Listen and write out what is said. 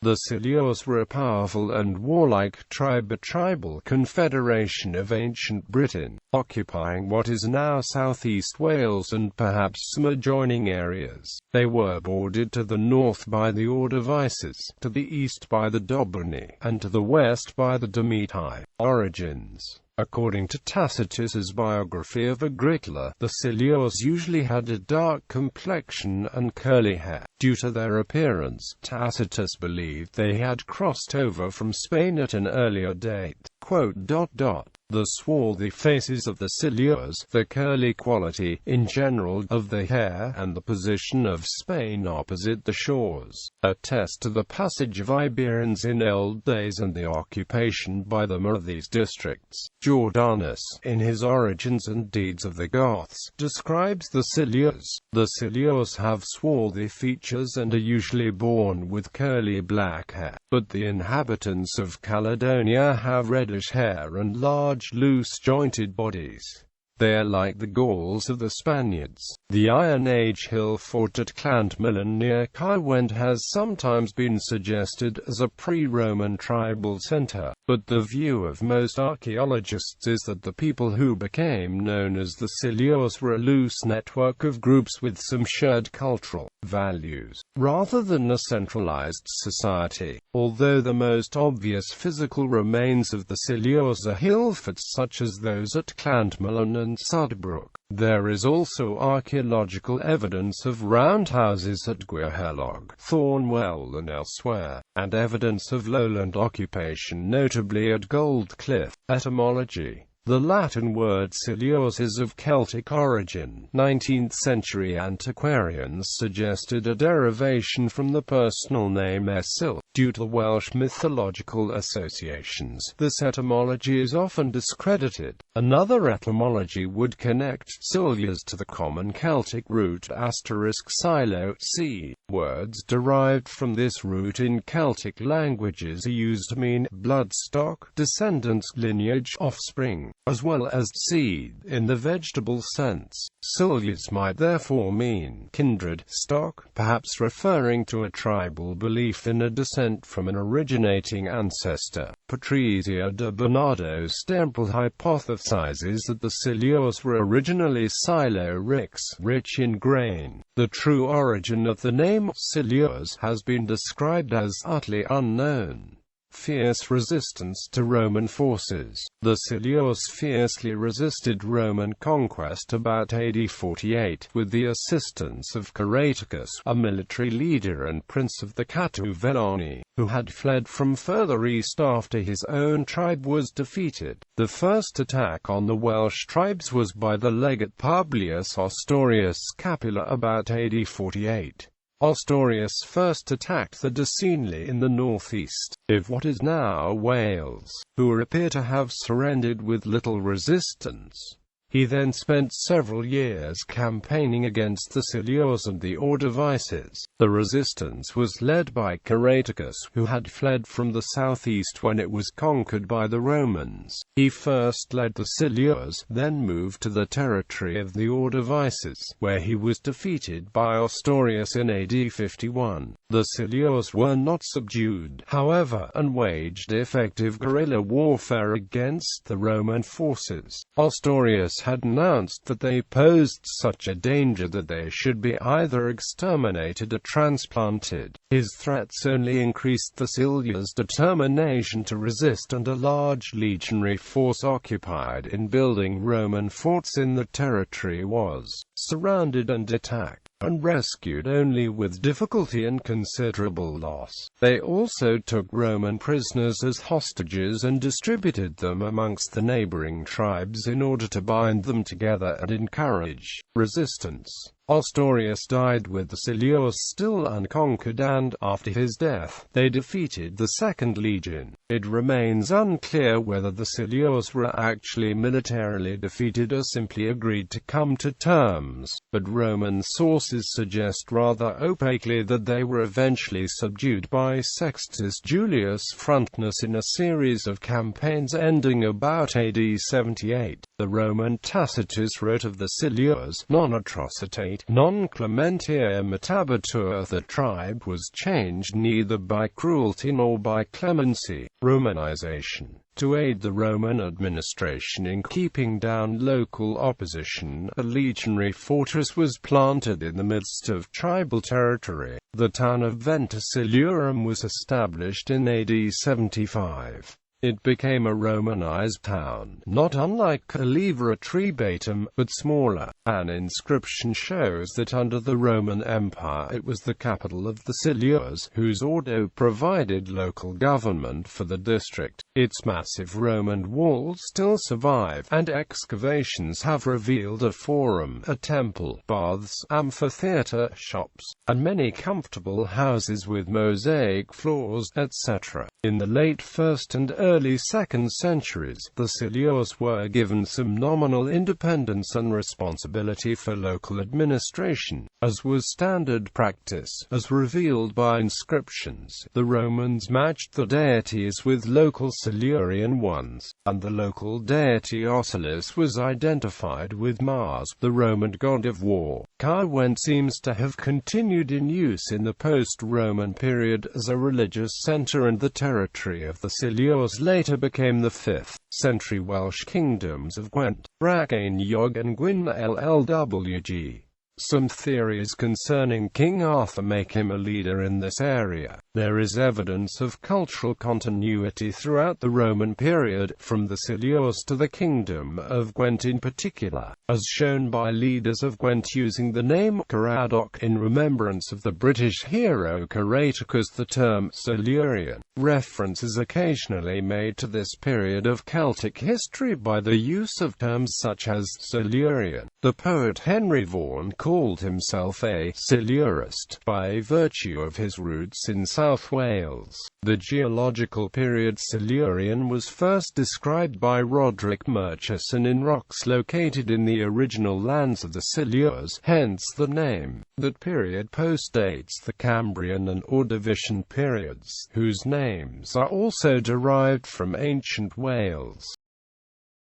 The Silures were a powerful and warlike tribe, a tribal confederation of ancient Britain, occupying what is now southeast Wales and perhaps some adjoining areas. They were bordered to the north by the Ordovices, to the east by the Dobunni, and to the west by the Demetae. Origins. According to Tacitus's biography of Agricola, the Silures usually had a dark complexion and curly hair. Due to their appearance, Tacitus believed they had crossed over from Spain at an earlier date. The swarthy faces of the Silures, the curly quality, in general, of the hair, and the position of Spain opposite the shores, attest to the passage of Iberians in old days and the occupation by them of these districts. Jordanus, in his Origins and Deeds of the Goths, describes the Silures. The Silures have swarthy features and are usually born with curly black hair, but the inhabitants of Caledonia have reddish hair and large loose-jointed bodies. They are like the Gauls of the Spaniards. The Iron Age hill fort at Llandmilan near Caerwent has sometimes been suggested as a pre-Roman tribal center, but the view of most archaeologists is that the people who became known as the Silures were a loose network of groups with some shared cultural values, rather than a centralized society. Although the most obvious physical remains of the Silures are hill forts such as those at Llandmilan and Sudbrook, there is also archaeological evidence of roundhouses at Gwerhelog, Thornwell and elsewhere, and evidence of lowland occupation notably at Goldcliff. Etymology. The Latin word Silures is of Celtic origin. 19th-century antiquarians suggested a derivation from the personal name Esil, due to Welsh mythological associations. This etymology is often discredited. Another etymology would connect Silures to the common Celtic root *silo, sea. Words derived from this root in Celtic languages are used to mean bloodstock, descendants, lineage, offspring, as well as seed, in the vegetable sense. Silures might therefore mean kindred, stock, perhaps referring to a tribal belief in a descent from an originating ancestor. Patrizia de Bernardo Stempel hypothesizes that the Silures were originally Silo-Rix, rich in grain. The true origin of the name Silures has been described as utterly unknown. Fierce resistance to Roman forces. The Silures fiercely resisted Roman conquest about AD 48, with the assistance of Caratacus, a military leader and prince of the Catuvellani, who had fled from further east after his own tribe was defeated. The first attack on the Welsh tribes was by the legate Publius Ostorius Scapula about AD 48. Ostorius first attacked the Decemni in the northeast of what is now Wales, who appear to have surrendered with little resistance. He then spent several years campaigning against the Silures and the Ordovices. The resistance was led by Caratacus, who had fled from the southeast when it was conquered by the Romans. He first led the Silures, then moved to the territory of the Ordovices, where he was defeated by Ostorius in AD 51. The Silures were not subdued, however, and waged effective guerrilla warfare against the Roman forces. Ostorius had announced that they posed such a danger that they should be either exterminated or transplanted. His threats only increased the Silures' determination to resist, and a large legionary force occupied in building Roman forts in the territory was surrounded and attacked, and rescued only with difficulty and considerable loss. They also took Roman prisoners as hostages and distributed them amongst the neighboring tribes in order to bind them together and encourage resistance. Ostorius died with the Silures still unconquered, and, after his death, they defeated the Second Legion. It remains unclear whether the Silures were actually militarily defeated or simply agreed to come to terms, but Roman sources suggest rather opaquely that they were eventually subdued by Sextus Julius Frontinus in a series of campaigns ending about AD 78. The Roman Tacitus wrote of the Silures, non atrocitate 8, non clementia mutabatur. The tribe was changed neither by cruelty nor by clemency, Romanization, to aid the Roman administration in keeping down local opposition. A legionary fortress was planted in the midst of tribal territory. The town of Venta Silurum was established in AD 75. It became a Romanized town, not unlike Calivra Tribatum, but smaller. An inscription shows that under the Roman Empire it was the capital of the Silures, whose Ordo provided local government for the district. Its massive Roman walls still survive, and excavations have revealed a forum, a temple, baths, amphitheater, shops, and many comfortable houses with mosaic floors, etc. In the late 1st and early 2nd centuries, the Silures were given some nominal independence and responsibility for local administration, as was standard practice. As revealed by inscriptions, the Romans matched the deities with local Silurian ones, and the local deity Ocelis was identified with Mars, the Roman god of war. Caerwent seems to have continued in use in the post-Roman period as a religious center, and the territory of the Silures later became the 5th century Welsh kingdoms of Gwent, Braccain Yog and Gwyn Llwg. Some theories concerning King Arthur make him a leader in this area. There is evidence of cultural continuity throughout the Roman period, from the Silures to the Kingdom of Gwent in particular, as shown by leaders of Gwent using the name Caradoc in remembrance of the British hero Caratacus. The term Silurian reference is occasionally made to this period of Celtic history by the use of terms such as Silurian. The poet Henry Vaughan called himself a Silurist by virtue of his roots in South Wales. The geological period Silurian was first described by Roderick Murchison in rocks located in the original lands of the Silures, hence the name. That period postdates the Cambrian and Ordovician periods, whose names are also derived from ancient Wales.